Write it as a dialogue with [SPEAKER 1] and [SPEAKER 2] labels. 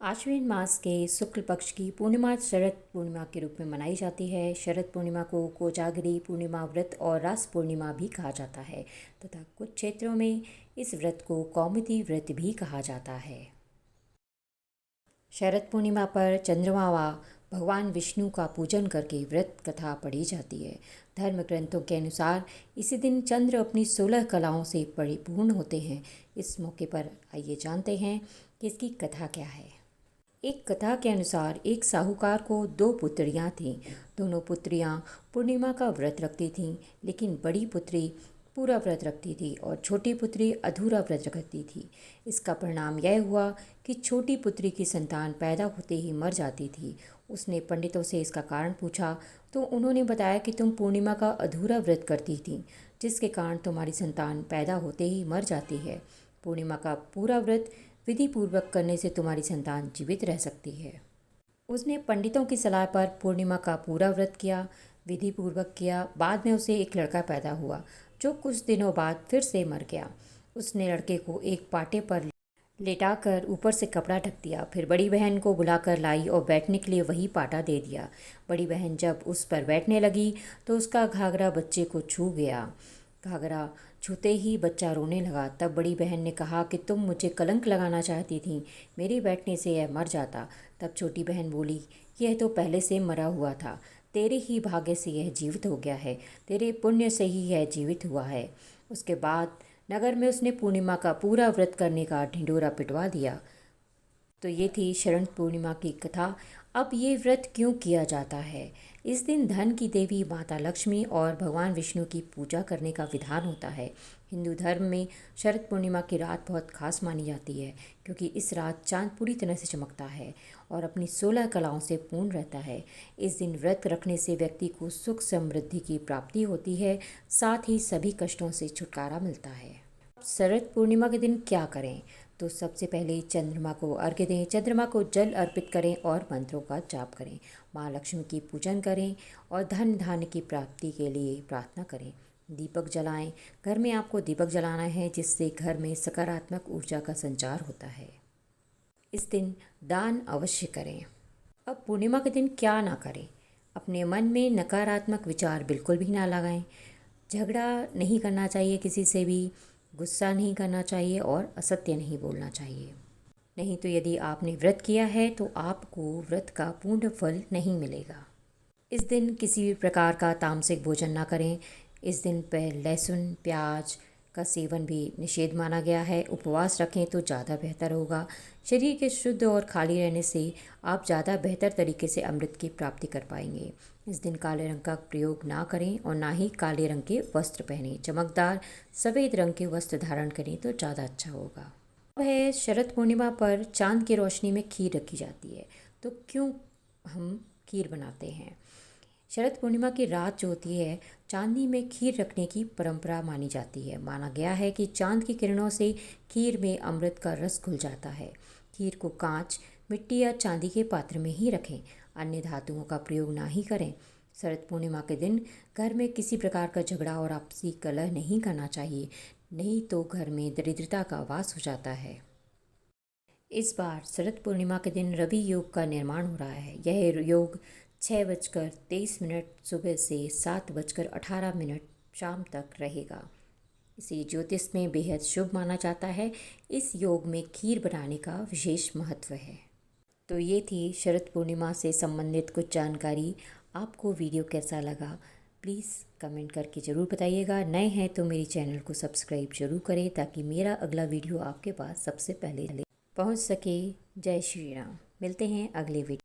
[SPEAKER 1] आश्विन मास के शुक्ल पक्ष की पूर्णिमा शरद पूर्णिमा के रूप में मनाई जाती है। शरद पूर्णिमा को कोजागरी पूर्णिमा व्रत और रास पूर्णिमा भी कहा जाता है तथा कुछ क्षेत्रों में इस व्रत को कौमुदी व्रत भी कहा जाता है। शरद पूर्णिमा पर चंद्रमा व भगवान विष्णु का पूजन करके व्रत कथा पढ़ी जाती है। धर्म ग्रंथों के अनुसार इसी दिन चंद्र अपनी 16 कलाओं से परिपूर्ण होते हैं। इस मौके पर आइए जानते हैं कि इसकी कथा क्या है। एक कथा के अनुसार एक साहूकार को 2 पुत्रियां थीं। दोनों पुत्रियां पूर्णिमा का व्रत रखती थीं, लेकिन बड़ी पुत्री पूरा व्रत रखती थी और छोटी पुत्री अधूरा व्रत रखती थी। इसका परिणाम यह हुआ कि छोटी पुत्री की संतान पैदा होते ही मर जाती थी। उसने पंडितों से इसका कारण पूछा तो उन्होंने बताया कि तुम पूर्णिमा का अधूरा व्रत करती थी, जिसके कारण तुम्हारी संतान पैदा होते ही मर जाती है। पूर्णिमा का पूरा व्रत विधि पूर्वक करने से तुम्हारी संतान जीवित रह सकती है। उसने पंडितों की सलाह पर पूर्णिमा का पूरा व्रत किया, विधि पूर्वक किया। बाद में उसे एक लड़का पैदा हुआ जो कुछ दिनों बाद फिर से मर गया। उसने लड़के को एक पाटे पर लेटाकर ऊपर से कपड़ा ढक दिया, फिर बड़ी बहन को बुलाकर लाई और बैठने के लिए वही पाटा दे दिया। बड़ी बहन जब उस पर बैठने लगी तो उसका घाघरा बच्चे को छू गया। घाघरा छूते ही बच्चा रोने लगा। तब बड़ी बहन ने कहा कि तुम मुझे कलंक लगाना चाहती थी, मेरे बैठने से यह मर जाता। तब छोटी बहन बोली, यह तो पहले से मरा हुआ था, तेरे ही भाग्य से यह जीवित हो गया है, तेरे पुण्य से ही यह जीवित हुआ है। उसके बाद नगर में उसने पूर्णिमा का पूरा व्रत करने का ढिंढोरा पिटवा दिया। तो ये थी शरद पूर्णिमा की कथा। अब ये व्रत क्यों किया जाता है? इस दिन धन की देवी माता लक्ष्मी और भगवान विष्णु की पूजा करने का विधान होता है। हिंदू धर्म में शरद पूर्णिमा की रात बहुत खास मानी जाती है, क्योंकि इस रात चांद पूरी तरह से चमकता है और अपनी 16 कलाओं से पूर्ण रहता है। इस दिन व्रत रखने से व्यक्ति को सुख समृद्धि की प्राप्ति होती है, साथ ही सभी कष्टों से छुटकारा मिलता है। शरद पूर्णिमा के दिन क्या करें? तो सबसे पहले चंद्रमा को अर्घ्य दें, चंद्रमा को जल अर्पित करें और मंत्रों का जाप करें। माँ लक्ष्मी की पूजन करें और धन धान्य की प्राप्ति के लिए प्रार्थना करें। दीपक जलाएं। घर में आपको दीपक जलाना है, जिससे घर में सकारात्मक ऊर्जा का संचार होता है। इस दिन दान अवश्य करें। अब पूर्णिमा के दिन क्या ना करें? अपने मन में नकारात्मक विचार बिल्कुल भी ना लगाएं। झगड़ा नहीं करना चाहिए किसी से भी, गुस्सा नहीं करना चाहिए और असत्य नहीं बोलना चाहिए। नहीं तो यदि आपने व्रत किया है तो आपको व्रत का पूर्ण फल नहीं मिलेगा। इस दिन किसी भी प्रकार का तामसिक भोजन ना करें। इस दिन पर लहसुन प्याज का सेवन भी निषेध माना गया है। उपवास रखें तो ज़्यादा बेहतर होगा। शरीर के शुद्ध और खाली रहने से आप ज़्यादा बेहतर तरीके से अमृत की प्राप्ति कर पाएंगे। इस दिन काले रंग का प्रयोग ना करें और ना ही काले रंग के वस्त्र पहनें। चमकदार सफ़ेद रंग के वस्त्र धारण करें तो ज़्यादा अच्छा होगा। अब है शरद पूर्णिमा पर चांद की रोशनी में खीर रखी जाती है। तो क्यों हम खीर बनाते हैं? शरद पूर्णिमा की रात जो होती है, चांदनी में खीर रखने की परंपरा मानी जाती है। माना गया है कि चांद की किरणों से खीर में अमृत का रस घुल जाता है। खीर को कांच, मिट्टी या चांदी के पात्र में ही रखें, अन्य धातुओं का प्रयोग ना ही करें। शरद पूर्णिमा के दिन घर में किसी प्रकार का झगड़ा और आपसी कलह नहीं करना चाहिए, नहीं तो घर में दरिद्रता का वास हो जाता है। इस बार शरद पूर्णिमा के दिन रवि योग का निर्माण हो रहा है। यह योग 6:23 सुबह से 7:18 शाम तक रहेगा। इसे ज्योतिष में बेहद शुभ माना जाता है। इस योग में खीर बनाने का विशेष महत्व है। तो ये थी शरद पूर्णिमा से संबंधित कुछ जानकारी। आपको वीडियो कैसा लगा प्लीज़ कमेंट करके ज़रूर बताइएगा। नए हैं तो मेरे चैनल को सब्सक्राइब जरूर करें, ताकि मेरा अगला वीडियो आपके पास सबसे पहले पहुंच सके। जय श्री राम। मिलते हैं अगले वीडियो।